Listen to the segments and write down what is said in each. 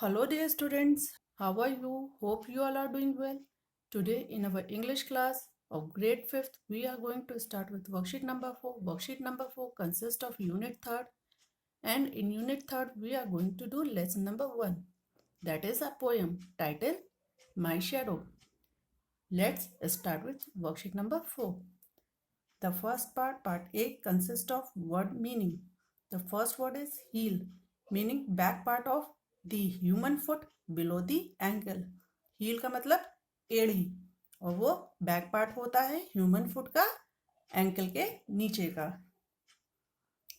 Hello, dear students. How are you? Hope you all are doing well. Today, in our English class of grade 5th, we are going to start with worksheet number 4. Worksheet number 4 consists of unit 3rd, and in unit 3rd, we are going to do lesson number 1. That is a poem titled My Shadow. Let's start with worksheet number 4. The first part A, consists of word meaning. The first word is heel, meaning back part of the human foot below the ankle. heel का मतलब एड़ी और वो back part होता है human foot का ankle के नीचे का.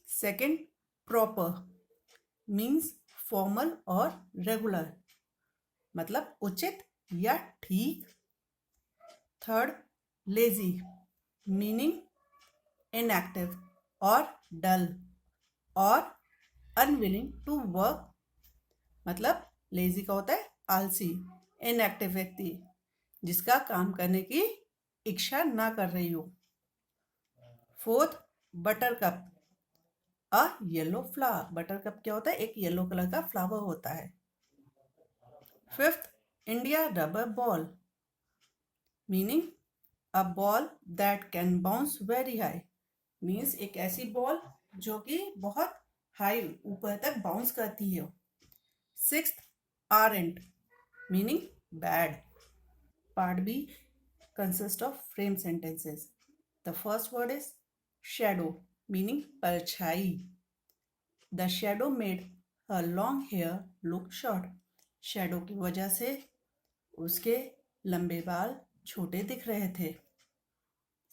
सेकंड, प्रॉपर मीन्स फॉर्मल और रेगुलर, मतलब उचित या ठीक. थर्ड, लेजी मीनिंग इनएक्टिव और डल और अनविलिंग टू वर्क, मतलब लेजी का होता है आलसी, इनएक्टिव व्यक्ति जिसका काम करने की इच्छा ना कर रही हो. फोर्थ, बटर कप अ येलो फ्लावर. बटर कप क्या होता है? एक येलो कलर का फ्लावर होता है. Fifth, India rubber ball meaning a ball that can bounce very high, means एक ऐसी बॉल जो कि बहुत हाई ऊपर तक बाउंस करती है. Sixth, errant meaning bad. Part B consists of frame sentences. The first word is shadow meaning परछाई. The shadow made her long hair look short. Shadow की वजह से उसके लंबे बाल छोटे दिख रहे थे.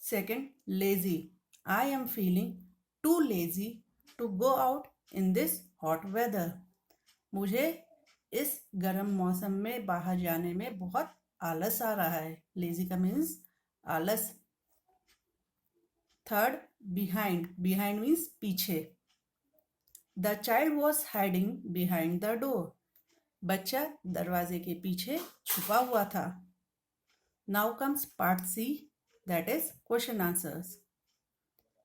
Second, lazy. I am feeling too lazy to go out in this hot weather. मुझे इस गर्म मौसम में बाहर जाने में बहुत आलस आ रहा है. लेजी का मीन्स आलस. Third, behind. बिहाइंड मीन्स पीछे. The child was hiding behind the door. बच्चा दरवाजे के पीछे छुपा हुआ था. Now comes part C, that is question answers.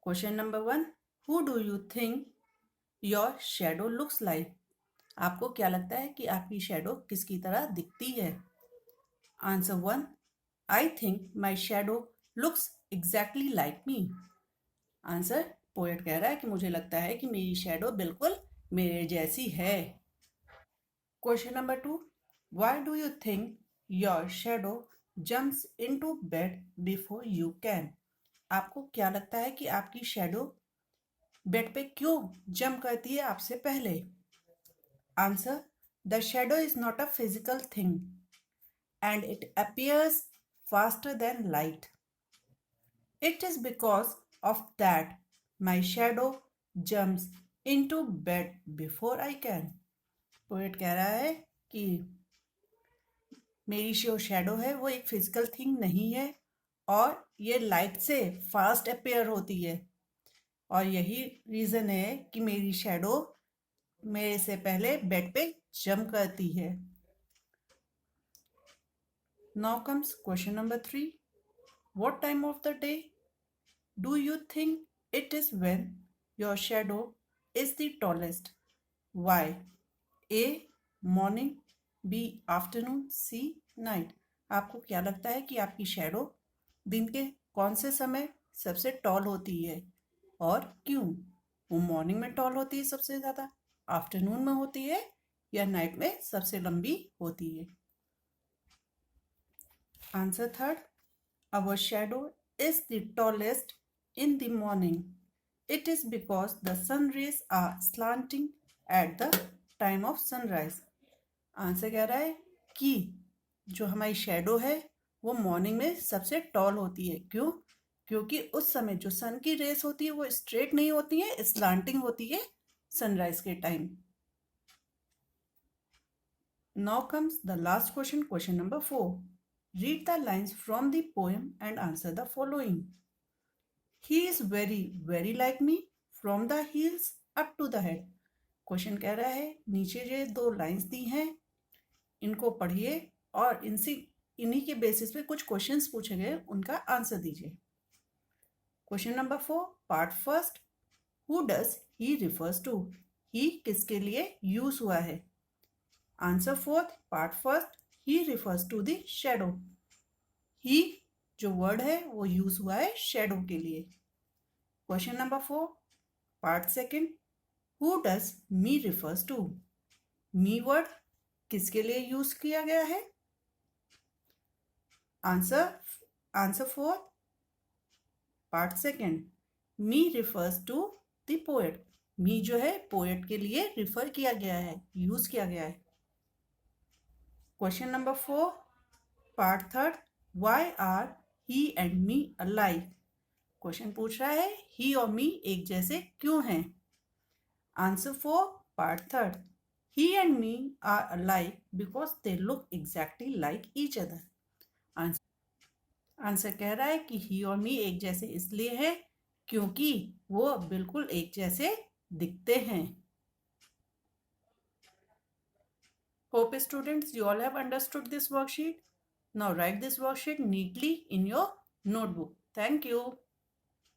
Question number 1, who do you think your shadow looks like. आपको क्या लगता है कि आपकी शेडो किसकी तरह दिखती है? Answer 1, I think my shadow looks exactly like me. Answer, poet कह रहा है कि मुझे लगता है कि मेरी शेडो बिल्कुल मेरे जैसी है. Question number 2, why do you think your shadow jumps into bed before you can. आपको क्या लगता है कि आपकी शेडो बेड पे क्यों जंप करती है आपसे पहले? Answer, the shadow is not a physical thing and it appears faster than light. It is because of that my shadow jumps into bed before I can. Poet कह रहा है कि मेरी जो शेडो है वो एक फिजिकल थिंग नहीं है और ये लाइट से फास्ट अपेयर होती है और यही रीज़न है कि मेरी शेडो मेरे से पहले बेड पे जंप करती है. Now comes question number 3. What time of the day do you think it is when your shadow is the tallest? Why? A. Morning. B. Afternoon. C. Night. आपको क्या लगता है कि आपकी शेडो दिन के कौन से समय सबसे टॉल होती है और क्यों? वो मॉर्निंग में टॉल होती है सबसे ज़्यादा, आफ्टरनून में होती है या नाइट में सबसे लंबी होती है? Answer third, our shadow is the tallest in the morning. It is because the sun rays are slanting at the time of sunrise. Answer कह रहा है कि जो हमारी शेडो है वो मॉर्निंग में सबसे टॉल होती है. क्यों? क्योंकि उस समय जो सन की रेस होती है वो स्ट्रेट नहीं होती है, स्लांटिंग होती है सनराइज के time. Now comes the last question, question number 4. Read the lines from the poem and answer the following. He is very, very like me from the heels up to the head. Question कह रहा है नीचे जो 2 lines दी हैं इनको पढ़िए और इन्हीं के बेसिस पे कुछ क्वेश्चंस पूछे गए, उनका आंसर दीजिए. Question number 4, part first. Who does he refers to. He किसके लिए यूज हुआ है? Answer fourth part first, he refers to the shadow. He जो वर्ड है वो यूज हुआ है शेडो के लिए। Question number 4 part second, who does me refers to. Me word किसके लिए यूज किया गया है? Answer four part second, me refers to the poet. Me जो है पोएट के लिए रिफर किया गया है, यूज किया गया है। Question number 4 part third, why are he and me alike. Question पूछ रहा है ही और मी एक जैसे क्यों हैं? Answer four part third, he and me are alike because they look exactly like each other। Answer कह रहा है कि ही और मी एक जैसे इसलिए है क्योंकि वो बिल्कुल एक जैसे दिखते हैं। Hope students, you all have understood this worksheet. Now write this worksheet neatly in your notebook. Thank you.